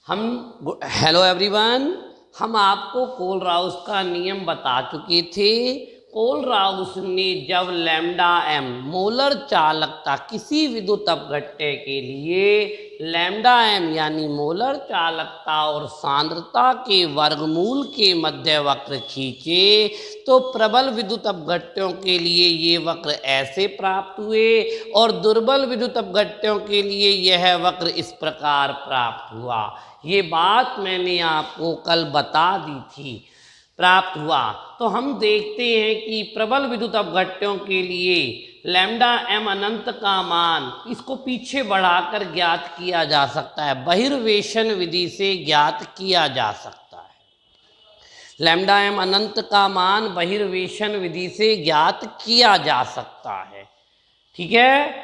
हम hello everyone, हम आपको कोलराउस का नियम बता चुके थे। कोलराउस ने जब लैम्डा एम मोलर चालकता किसी विद्युत अपघट्य के लिए लैम्डा एम यानी मोलर चालकता और सांद्रता के वर्गमूल के मध्य वक्र खींचे तो प्रबल विद्युत अपघट्यों के लिए ये वक्र ऐसे प्राप्त हुए और दुर्बल विद्युत अपघट्यों के लिए यह वक्र इस प्रकार प्राप्त हुआ। ये बात मैंने आपको कल बता दी थी, प्राप्त हुआ। तो हम देखते हैं कि प्रबल विद्युत अपघट्यों के लिए लैम्डा एम अनंत का मान इसको पीछे बढ़ाकर ज्ञात किया जा सकता है, बहिर्वेशन विधि से ज्ञात किया जा सकता है। लैम्डा एम अनंत का मान बहिर्वेशन विधि से ज्ञात किया जा सकता है, ठीक है।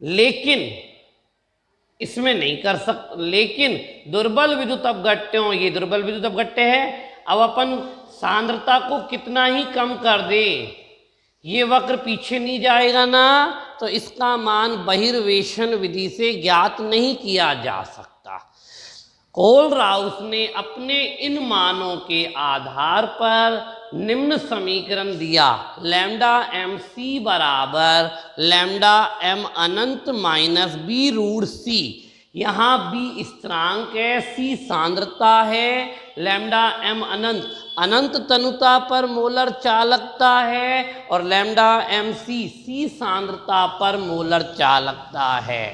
लेकिन इसमें नहीं कर सकते, लेकिन दुर्बल विद्युत अपघट्यों, ये दुर्बल विद्युत अपघट्य है। अब अपन सांद्रता को कितना ही कम कर दे, ये वक्र पीछे नहीं जाएगा ना, तो इसका मान बहिर्वेशन विधि से ज्ञात नहीं किया जा सकता। कोलराउस ने अपने इन मानों के आधार पर निम्न समीकरण दिया, लैम्डा एम सी बराबर लैम्डा एम अनंत माइनस बी रूट सी। यहाँ बी स्थिरांक है, सी सांद्रता है, लैम्डा एम अनंत अनंत तनुता पर मोलर चालकता है और लैम्डा एम सी सी सांद्रता पर मोलर चालकता है।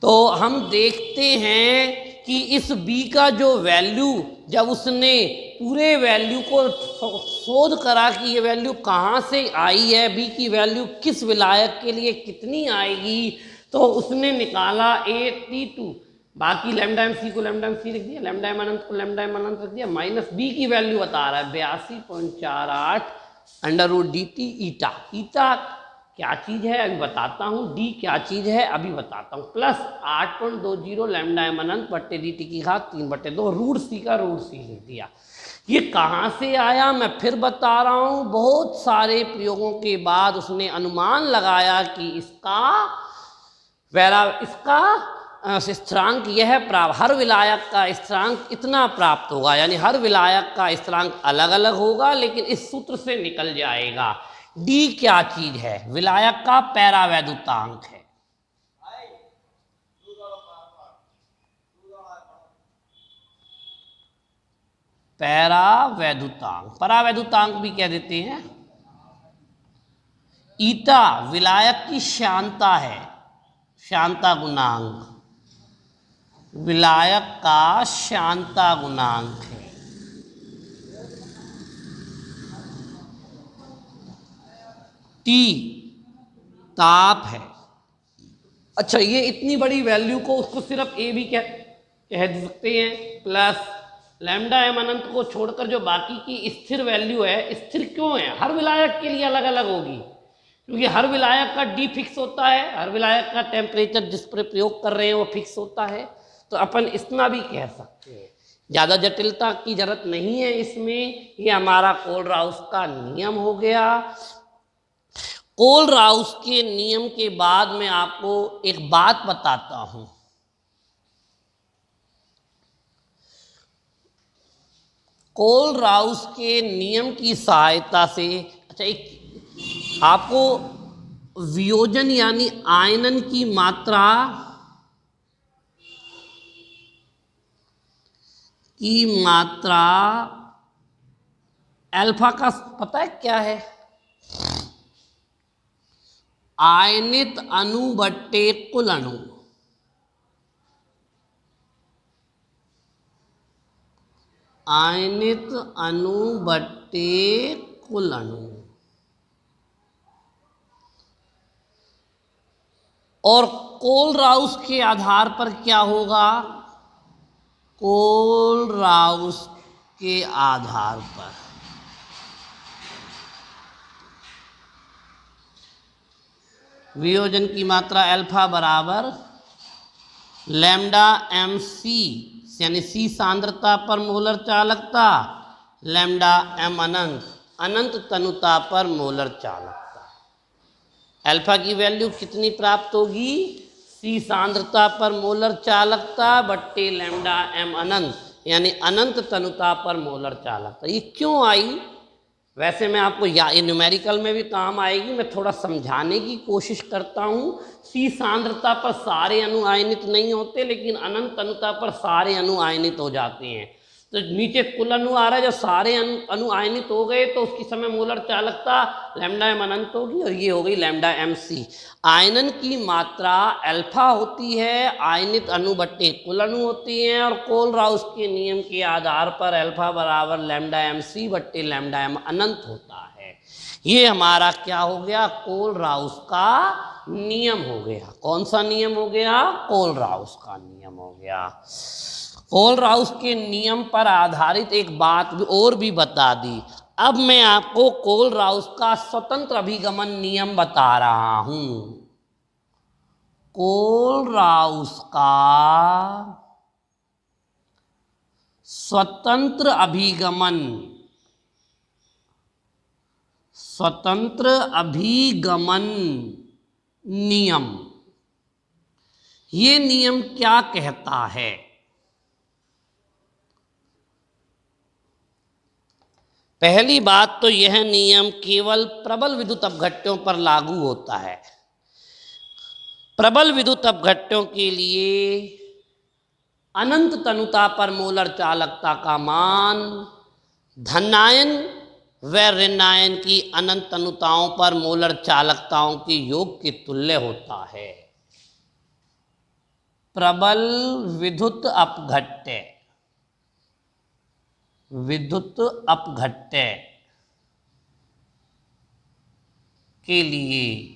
तो हम देखते हैं कि इस B का जो वैल्यू, जब उसने पूरे वैल्यू को शोध करा कि ये वैल्यू कहाँ से आई है, B की वैल्यू किस विलायक के लिए कितनी आएगी, तो उसने निकाला A/T2, बाकी लैम्डा एम सी को लैम्डा एम सी रख दिया, लैम्डा एम अनंत को लैम्डा एम अनंत रख दिया, माइनस B की वैल्यू बता रहा है 82.48 अंडर रूट डी टी ईटा। ईटा क्या चीज़ है अभी बताता हूँ, डी क्या चीज़ है अभी बताता हूँ, प्लस 8.20 लैम्डा एम अनंत बट्टे डी टी की घात 3/2 रूट सी का रूट सी लिख दिया। ये कहाँ से आया मैं फिर बता रहा हूँ, बहुत सारे प्रयोगों के बाद उसने अनुमान लगाया कि इसका स्थिरांक यह प्राप्त, हर विलायक का स्थिरांक इतना प्राप्त होगा, यानी हर विलायक का स्थिरांक अलग अलग होगा, लेकिन इस सूत्र से निकल जाएगा। डी क्या चीज है, विलायक का पैरावैद्युतांक है। पैरावैद्युतांक, परावैद्युतांक भी कह देते हैं। ईटा विलायक की श्यानता है, श्यानता गुणांक, विलायक का श्यानता गुणांक है। टी ताप है। अच्छा, ये इतनी बड़ी वैल्यू को उसको सिर्फ ए भी कह सकते हैं, प्लस लैम्डा एम अनंत को छोड़कर जो बाकी की स्थिर वैल्यू है, स्थिर क्यों है, हर विलायक के लिए अलग अलग होगी, क्योंकि हर विलायक का डी फिक्स होता है, हर विलायक का टेम्परेचर जिस पर प्रयोग कर रहे हैं वो फिक्स होता है। तो अपन इतना भी कह सकते हैं, ज़्यादा जटिलता की जरूरत नहीं है इसमें। ये हमारा कोलराउस का नियम हो गया। कोलराउस के नियम के बाद मैं आपको एक बात बताता हूं। कोलराउस के नियम की सहायता से, अच्छा, एक आपको वियोजन यानी आयनन की मात्रा अल्फा का पता है क्या है, आयनित अणु बट्टे कुल अणु, आयनित अणु बट्टे कुल अणु। और कोलराउस के आधार पर क्या होगा, कोलराउस के आधार पर वियोजन की मात्रा अल्फा बराबर लैम्डा एम सी यानी सी सांद्रता पर मोलर चालकता, लैम्डा एम अनंत अनंत तनुता पर मोलर चालकता। अल्फा की वैल्यू कितनी प्राप्त होगी, सी सांद्रता पर मोलर चालकता बट्टे लैम्डा एम अनंत, यानी अनंत तनुता पर मोलर चालकता। ये क्यों आई? वैसे मैं आपको ये न्यूमेरिकल में भी काम आएगी, मैं थोड़ा समझाने की कोशिश करता हूँ। सी सांद्रता पर सारे अणु आयनित नहीं होते, लेकिन अनंत तनुता पर सारे अणु आयनित हो जाते हैं। तो नीचे कुल अणु आ रहा है, जब सारे अणु आयनित हो गए तो उसकी समय मोलर चालकता लैम्डा एम अनंत होगी, और ये हो गई लैम्डा एम सी। आयनन की मात्रा अल्फा होती है, आयनित अणु बट्टे कुल अणु होती हैं, और कोलराउस के नियम के आधार पर अल्फा बराबर लैम्डा एम सी बट्टे लैम्डा एम अनंत होता है। ये हमारा क्या हो गया? कोलराउस का नियम हो गया। कौन सा नियम हो गया? कोलराउस का नियम हो गया। कोलराउस के नियम पर आधारित एक बात और भी बता दी। अब मैं आपको कोलराउस का स्वतंत्र अभिगमन नियम बता रहा हूं। कोलराउस का स्वतंत्र अभिगमन नियम, ये नियम क्या कहता है? पहली बात तो यह नियम केवल प्रबल विद्युत अपघट्यों पर लागू होता है। प्रबल विद्युत अपघट्यों के लिए अनंत तनुता पर मोलर चालकता का मान धनायन व ऋणायन की अनंत तनुताओं पर मोलर चालकताओं के योग के तुल्य होता है। प्रबल विद्युत अपघट्य के लिए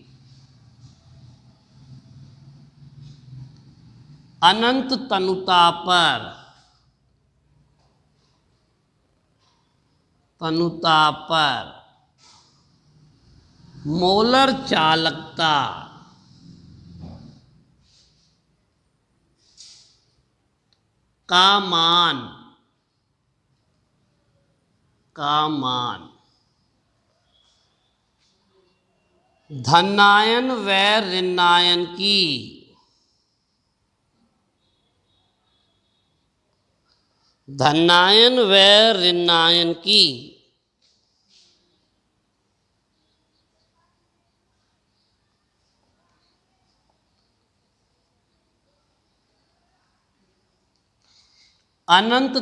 अनंत तनुता पर मोलर चालकता का मान धनायन व ऋणायन की अनंत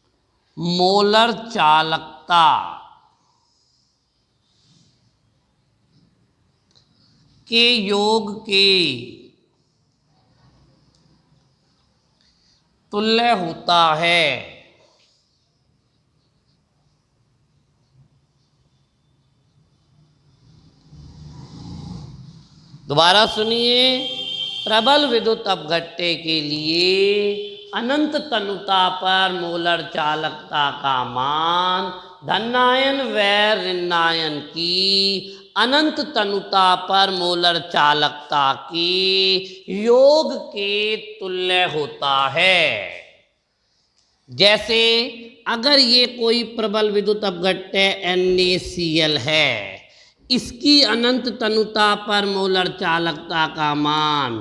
तनुता पर मोलर चालकता के योग के तुल्य होता है। दोबारा सुनिए, प्रबल विद्युत अपघट्य के लिए अनंत तनुता पर मोलर चालकता का मान धनायन व ऋणायन की अनंत तनुता पर मोलर चालकता के योग के तुल्य होता है। जैसे अगर ये कोई प्रबल विद्युत अपघट्य NaCl है, इसकी अनंत तनुता पर मोलर चालकता का मान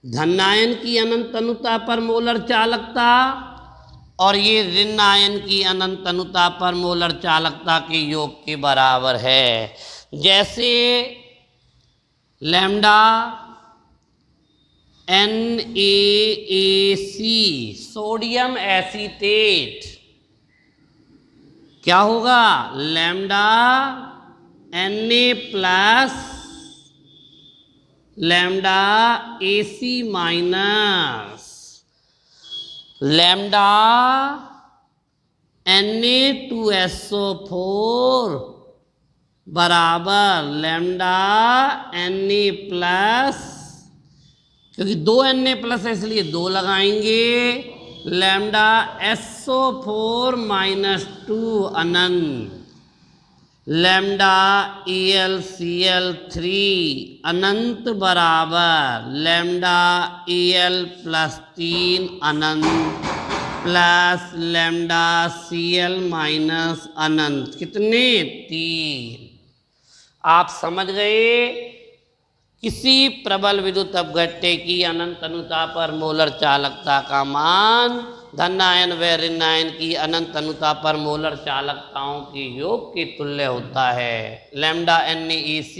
धनायन की अनंत तनुता पर मोलर चालकता और ये ऋणायन की अनंत तनुता पर मोलर चालकता के योग के बराबर है। जैसे लैम्डा NaAC सोडियम एसीटेट क्या होगा? Lambda Na plus lambda AC minus lambda Na2SO4 बराबर लैम्डा Na प्लस, क्योंकि दो Na प्लस है इसलिए दो लगाएंगे, लैम्डा SO4 माइनस 2 अनंत लैम्डा AlCl3 अनंत बराबर लैम्डा Al प्लस 3 अनंत प्लस लैम्डा Cl माइनस अनंत, कितने 3। आप समझ गए, किसी प्रबल विद्युत अपघट्य की अनंत अनुता पर मोलर चालकता का मान धनायन व ऋणायन की अनंत अनुता पर मोलर चालकताओं के योग के तुल्य होता है। लैम्डा NaAC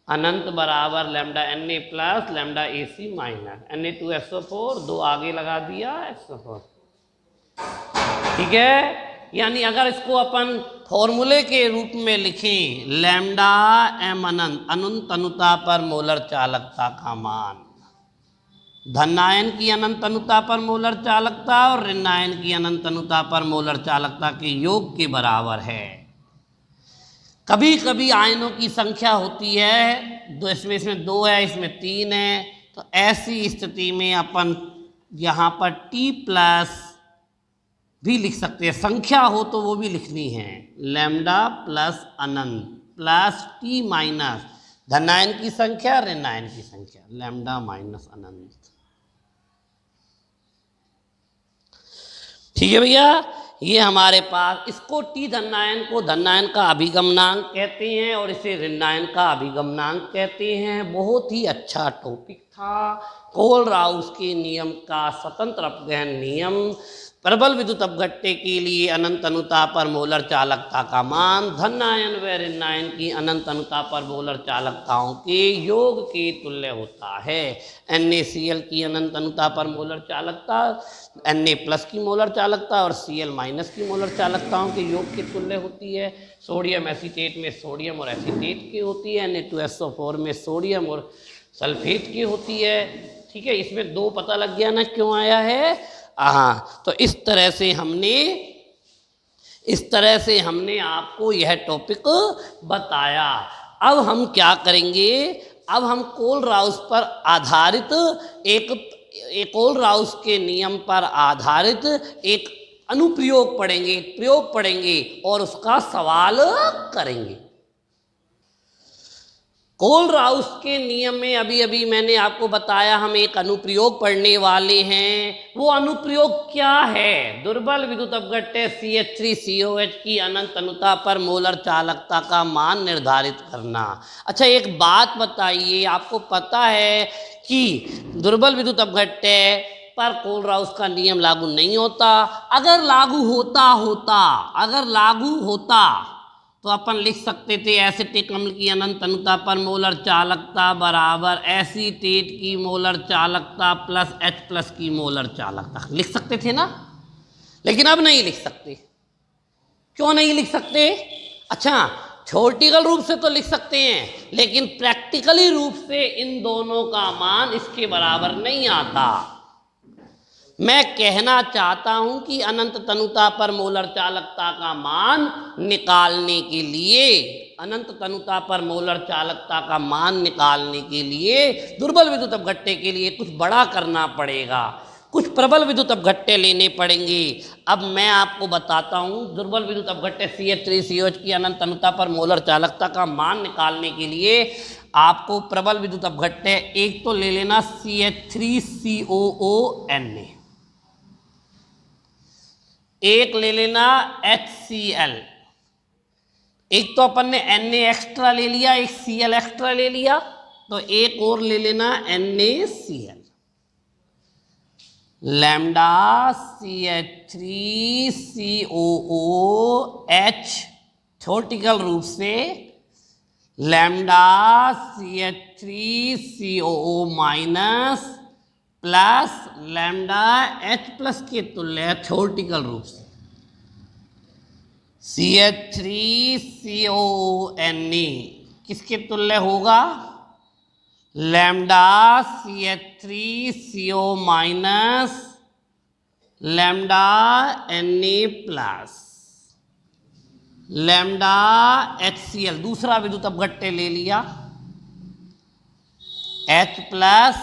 अनंत बराबर lambda Na plus lambda AC minus Na2SO4, 2 आगे लगा दिया SO4। ठीक है, यानी अगर इसको अपन फॉर्मूले के रूप में लिखें, लैम्डा M अनंत, अनंत अनुता पर मोलर चालकता का मान धनायन की अनंत अनुता पर मोलर चालकता और ऋणायन की अनंत अनुता पर मोलर चालकता के योग के बराबर है। कभी कभी आयनों की संख्या होती है दो, इसमें 2 है, इसमें 3 है, तो ऐसी स्थिति में अपन यहाँ पर T प्लस भी लिख सकते हैं, संख्या हो तो वो भी लिखनी है, लैम्डा प्लस अनंत प्लस T माइनस धनायन की संख्या ऋणायन की संख्या, लैम्डा माइनस अनंत। ठीक है भैया, ये हमारे पास, इसको T धनायन को धनायन का अभिगमनांक कहते हैं और इसे ऋणायन का अभिगमनांक कहते हैं। बहुत ही अच्छा टॉपिक था, कोलराउस के नियम का स्वतंत्र अपघटन नियम, प्रबल विद्युत अपघट्य के लिए अनंत अनुता पर मोलर चालकता का मान धनायन व ऋणायन की अनंत अनुता पर मोलर चालकताओं के योग के तुल्य होता है। NaCl की अनंत अनुता पर मोलर चालकता Na प्लस की मोलर चालकता और Cl माइनस की मोलर चालकताओं के योग के तुल्य होती है। सोडियम एसीटेट में सोडियम और एसीटेट की होती है, Na2SO4 में सोडियम और सल्फेट की होती है। ठीक है, इसमें 2 पता लग गया ना क्यों आया है। हाँ, तो इस तरह से हमने आपको यह टॉपिक बताया। अब हम क्या करेंगे, अब हम कोलराउस पर आधारित कोलराउस के नियम पर आधारित एक अनुप्रयोग पढ़ेंगे, प्रयोग पढ़ेंगे और उसका सवाल करेंगे। कोलराउस के नियम में अभी अभी मैंने आपको बताया हम एक अनुप्रयोग पढ़ने वाले हैं। वो अनुप्रयोग क्या है, दुर्बल विद्युत अपघट्य CH3COH की अनंत अनुता पर मोलर चालकता का मान निर्धारित करना। अच्छा, एक बात बताइए, आपको पता है कि दुर्बल विद्युत अपघट्य पर कोलराउस का नियम लागू नहीं होता। अगर लागू होता तो अपन लिख सकते थे एसिटिक अम्ल की अनंत अनुता पर मोलर चालकता बराबर एसीटेट की मोलर चालकता प्लस H प्लस की मोलर चालकता, लिख सकते थे ना। लेकिन अब नहीं लिख सकते। क्यों नहीं लिख सकते? अच्छा, थ्योरेटिकल रूप से तो लिख सकते हैं, लेकिन प्रैक्टिकली रूप से इन दोनों का मान इसके बराबर नहीं आता। मैं कहना चाहता हूं कि अनंत तनुता पर मोलर चालकता का मान निकालने के लिए, अनंत तनुता पर मोलर चालकता का मान निकालने के लिए दुर्बल विद्युत अपघट्य के लिए कुछ बड़ा करना पड़ेगा, कुछ प्रबल विद्युत अपघट्य लेने पड़ेंगे। अब मैं आपको बताता हूं, दुर्बल विद्युत अपघट्य CH3COH की अनंत तनुता पर मोलर चालकता का मान निकालने के लिए आपको प्रबल विद्युत अपघट्य एक तो ले लेना CH3COONA, एक ले लेना HCl, एक तो अपन ने Na एक्स्ट्रा ले लिया, एक Cl एक्स्ट्रा ले लिया, तो एक और ले लेना NaCl। लैम्डा CH3COOH थ्योरेटिकल रूप से lambda CH3COO minus plus lambda H plus के तुल्य है थ्योरेटिकल रूप से। CH3CONA किसके तुल्य होगा? Lambda CH3CO minus lambda Na plus lambda HCl, दूसरा विद्युत अपघट्य ले लिया, H plus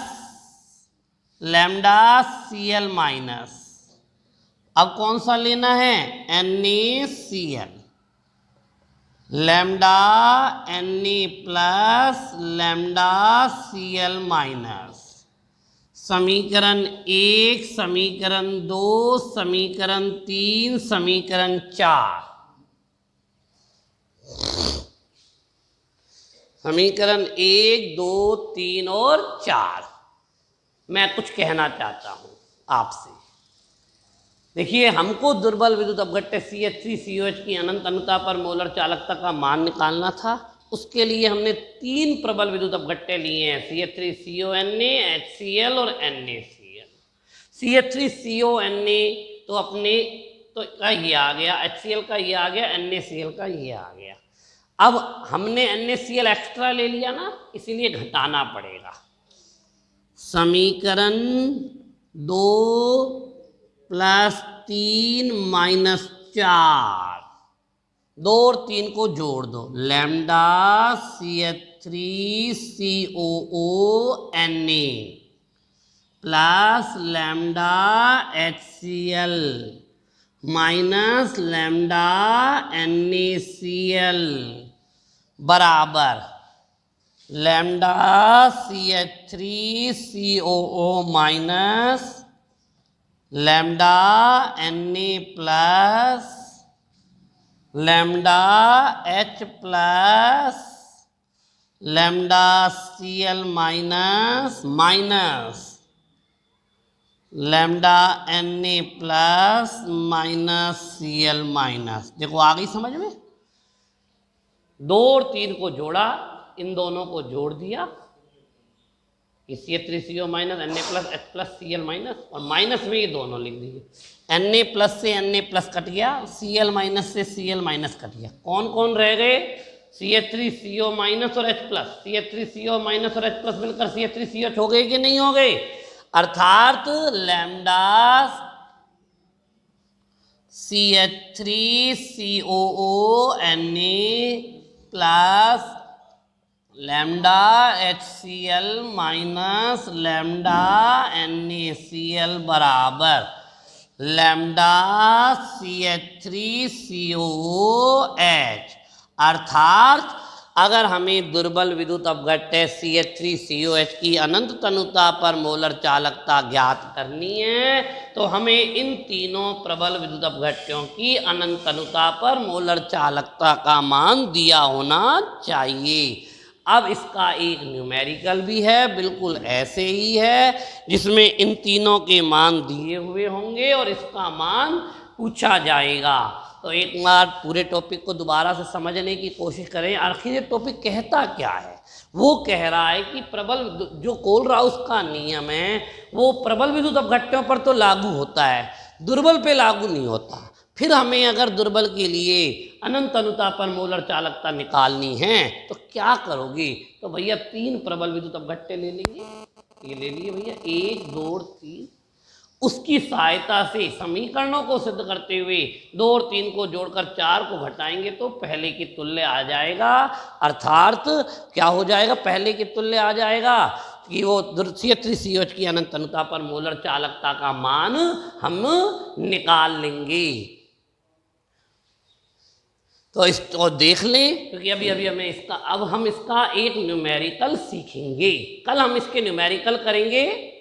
lambda Cl minus, अब कौन सा लेना है? NaCl, lambda Na plus lambda Cl minus, समीकरण 1, समीकरण 2, समीकरण 3, समीकरण 4। समीकरण 1, 2, 3 और 4। मैं कुछ कहना चाहता हूं आपसे। देखिए, हमको दुर्बल विद्युत अपघट्य CH3COH की अनंत अनुता पर मोलर चालकता का मान निकालना था। उसके लिए हमने 3 प्रबल विद्युत अपघट्य लिए हैं, CH3CONa, HCl और NaCl। CH3CONa तो अपने तो का ये आ गया, HCl का ये आ गया, NaCl का ये आ गया। अब हमने NaCl एक्स्ट्रा ले लिया ना, इसीलिए घटाना पड़ेगा। समीकरण 2 + 3 - 4, 2 और 3 को जोड़ दो, lambda CH3COONa plus lambda HCl minus lambda NaCl बराबर lambda CH3COO minus lambda Na plus lambda H plus lambda Cl minus minus lambda Na plus minus Cl minus. देखो आ गई समझ में? 2 और 3 को जोड़ा, इन दोनों को जोड़ दिया, CH3CO minus Na plus H plus Cl minus, और माइनस में ये दोनों लिख दीजिए। Na प्लस से Na प्लस कट गया, Cl माइनस से Cl माइनस कट गया। कौन कौन रह गए? CH3CO माइनस और H प्लस। CH3CO माइनस और H प्लस मिलकर CH3COH हो गए कि नहीं हो गए? अर्थात lambda CH3COONa plus lambda HCl minus lambda NaCl बराबर लैम्डा CH3COOH। अर्थात अगर हमें दुर्बल विद्युत अपघट्य CH3COH की अनंत तनुता पर मोलर चालकता ज्ञात करनी है तो हमें इन तीनों प्रबल विद्युत अपघट्यों की अनंत तनुता पर मोलर चालकता का मान दिया होना चाहिए। अब इसका एक न्यूमेरिकल भी है, बिल्कुल ऐसे ही है, जिसमें इन तीनों के मान दिए हुए होंगे और इसका मान पूछा जाएगा। तो एक बार पूरे टॉपिक को दोबारा से समझने की कोशिश करें। आखिर ये टॉपिक कहता क्या है? वो कह रहा है कि प्रबल जो कोलराउस का नियम है वो प्रबल विद्युत अपघट्यों पर तो लागू होता है, दुर्बल पे लागू नहीं होता। फिर हमें अगर दुर्बल के लिए अनंत अनुता पर मोलर चालकता निकालनी है तो क्या करोगे? तो भैया 3 प्रबल विद्युत अपघट्य ले लेंगे, ये ले लिए भैया 1, 2 और 3। उसकी सहायता से समीकरणों को सिद्ध करते हुए 2 और 3 को जोड़कर 4 को घटाएंगे तो पहले की तुल्य आ जाएगा। अर्थात क्या हो जाएगा? पहले की तुल्य आ जाएगा कि वो CH3COH की अनंत तनुता पर मोलर चालकता का मान हम निकाल लेंगे। तो इसको देख लें, क्योंकि अभी हमें अब हम इसका एक न्यूमेरिकल सीखेंगे। कल हम इसके न्यूमेरिकल करेंगे।